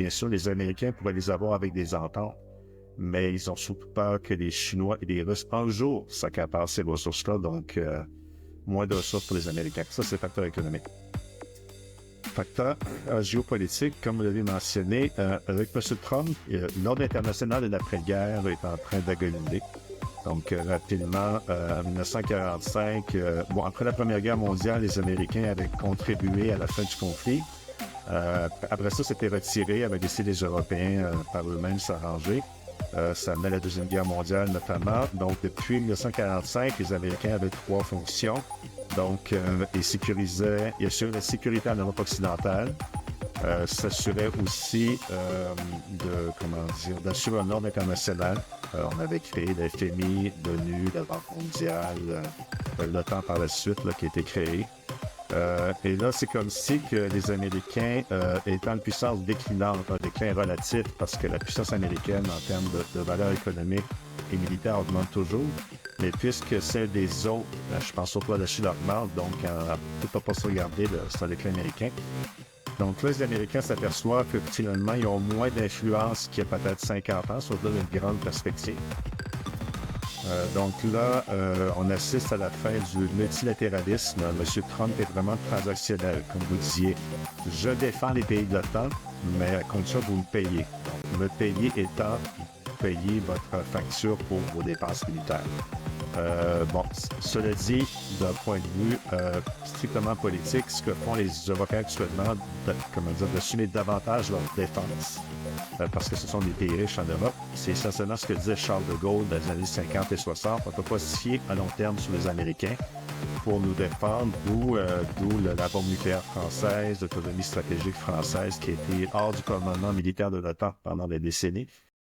Bien sûr, les Américains pourraient les avoir avec des ententes, mais ils ont surtout peur que les Chinois et les Russes, un jour, s'accaparent ces ressources-là, donc moins de ressources pour les Américains. Ça, c'est le facteur économique. Facteur géopolitique, comme vous l'avez mentionné, avec M. Trump, l'ordre international de l'après-guerre est en train d'agoniner. Donc, rapidement, en 1945, après la Première Guerre mondiale, les Américains avaient contribué à la fin du conflit. Après ça, c'était retiré, avaient laissé les Européens par eux-mêmes s'arranger. Ça amenait à la Deuxième Guerre mondiale notamment. Donc, depuis 1945, les Américains avaient trois fonctions. Donc, ils assuraient la sécurité en Europe occidentale, s'assurait aussi d'assurer un ordre international. On avait créé la FMI, l'ONU, la Banque mondiale, l'OTAN par la suite qui a été créé. Et là, c'est comme si que les Américains, étant une puissance déclinante, un déclin relatif, parce que la puissance américaine en termes de valeur économique et militaire augmente toujours, mais puisque celle des autres, je pense surtout à la Chine augmente, donc on ne peut pas se regarder, c'est un déclin américain. Donc là, les Américains s'aperçoivent que finalement, ils ont moins d'influence qu'il y a peut-être 50 ans, sur une grande perspective. Donc là, on assiste à la fin du multilatéralisme. M. Trump est vraiment transactionnel, comme vous disiez. Je défends les pays de l'OTAN, mais à condition que vous me payez. Donc, me payer étant payer votre facture pour vos dépenses militaires. Cela dit, d'un point de vue strictement politique, ce que font les Européens actuellement, d'assumer davantage leur défense, parce que ce sont des pays riches en Europe, c'est essentiellement ce que disait Charles de Gaulle dans les années 50 et 60. On ne peut pas se fier à long terme sur les Américains pour nous défendre, d'où la bombe nucléaire française, l'autonomie stratégique française qui a été hors du commandement militaire de l'OTAN pendant des décennies.